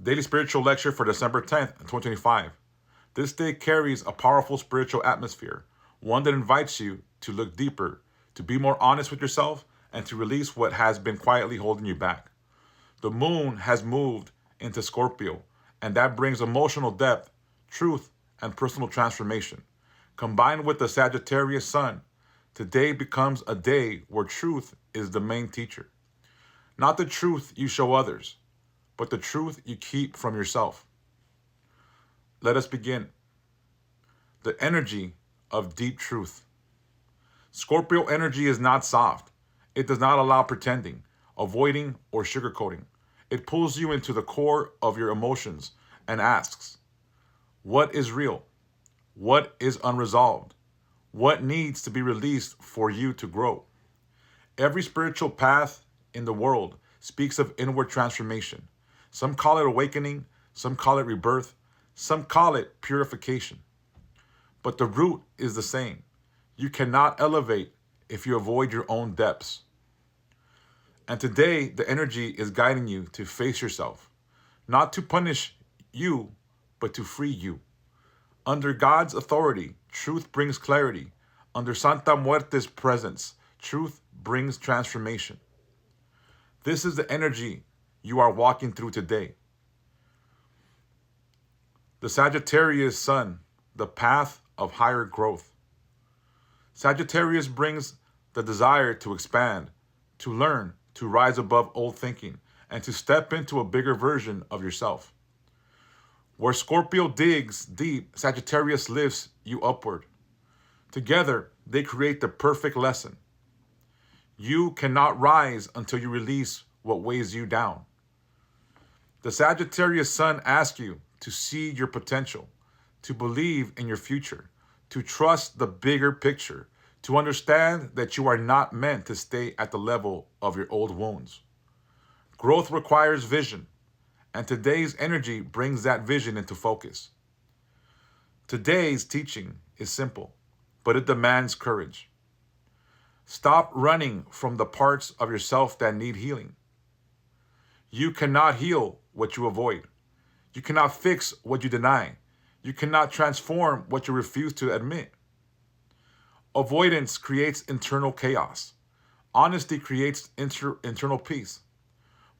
Daily Spiritual Lecture for December 10th, 2025. This day carries a powerful spiritual atmosphere, one that invites you to look deeper, to be more honest with yourself, and to release what has been quietly holding you back. The moon has moved into Scorpio, and that brings emotional depth, truth, and personal transformation. Combined with the Sagittarius sun, today becomes a day where truth is the main teacher. Not the truth you show others, but the truth you keep from yourself. Let us begin. The energy of deep truth. Scorpio energy is not soft. It does not allow pretending, avoiding, or sugarcoating. It pulls you into the core of your emotions and asks, what is real? What is unresolved? What needs to be released for you to grow? Every spiritual path in the world speaks of inward transformation. Some call it awakening, some call it rebirth, some call it purification. But the root is the same. You cannot elevate if you avoid your own depths. And today, the energy is guiding you to face yourself, not to punish you, but to free you. Under God's authority, truth brings clarity. Under Santa Muerte's presence, truth brings transformation. This is the energy you are walking through today. The Sagittarius sun, the path of higher growth. Sagittarius brings the desire to expand, to learn, to rise above old thinking, and to step into a bigger version of yourself. Where Scorpio digs deep, Sagittarius lifts you upward. Together, they create the perfect lesson. You cannot rise until you release what weighs you down. The Sagittarius sun asks you to see your potential, to believe in your future, to trust the bigger picture, to understand that you are not meant to stay at the level of your old wounds. Growth requires vision, and today's energy brings that vision into focus. Today's teaching is simple, but it demands courage. Stop running from the parts of yourself that need healing. You cannot heal what you avoid. You cannot fix what you deny. You cannot transform what you refuse to admit. Avoidance creates internal chaos. Honesty creates internal peace.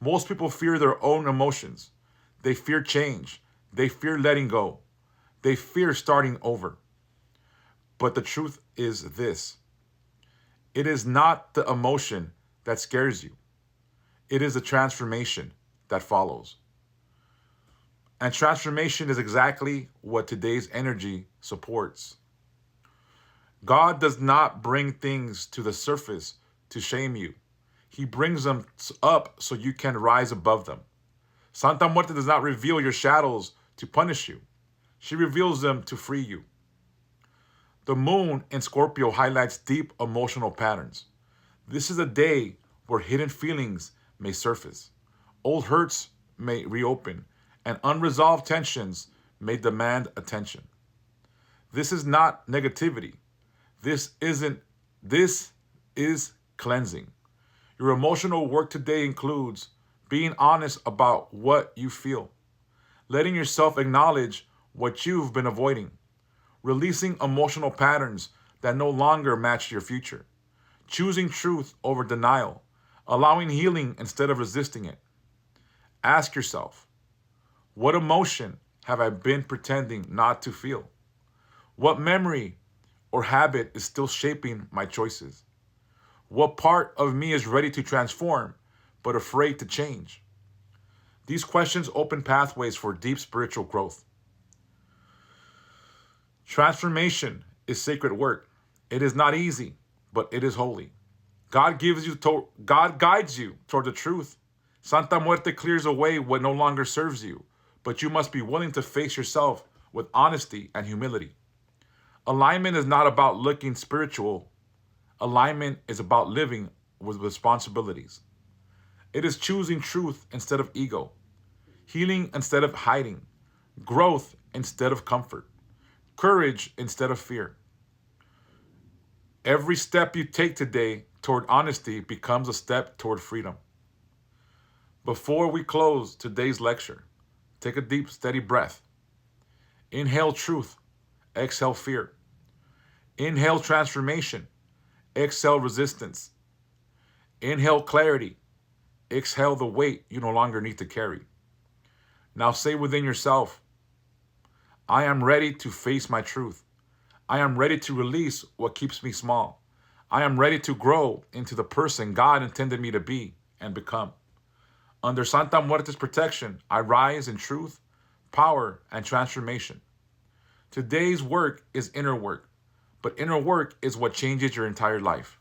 Most people fear their own emotions. They fear change. They fear letting go. They fear starting over. But the truth is this. It is not the emotion that scares you. It is the transformation that follows. And transformation is exactly what today's energy supports. God does not bring things to the surface to shame you. He brings them up so you can rise above them. Santa Muerte does not reveal your shadows to punish you. She reveals them to free you. The moon in Scorpio highlights deep emotional patterns. This is a day where hidden feelings may surface, old hurts may reopen, and unresolved tensions may demand attention. This is not negativity. This is cleansing. Your emotional work today includes being honest about what you feel, letting yourself acknowledge what you've been avoiding, releasing emotional patterns that no longer match your future, choosing truth over denial, allowing healing instead of resisting it. Ask yourself, what emotion have I been pretending not to feel? What memory or habit is still shaping my choices? What part of me is ready to transform but afraid to change? These questions open pathways for deep spiritual growth. Transformation is sacred work. It is not easy, but it is holy. God guides you toward the truth. Santa Muerte clears away what no longer serves you, but you must be willing to face yourself with honesty and humility. Alignment is not about looking spiritual. Alignment is about living with responsibilities. It is choosing truth instead of ego, healing instead of hiding, growth instead of comfort, courage instead of fear. Every step you take today toward honesty becomes a step toward freedom. Before we close today's lecture, Take a deep, steady breath. Inhale truth. Exhale fear. Inhale transformation. Exhale resistance. Inhale clarity. Exhale the weight you no longer need to carry. Now say within yourself, I am ready to face my truth. I am ready to release what keeps me small. I am ready to grow into the person God intended me to be and become. Under Santa Muerte's protection, I rise in truth, power, and transformation. Today's work is inner work, but inner work is what changes your entire life.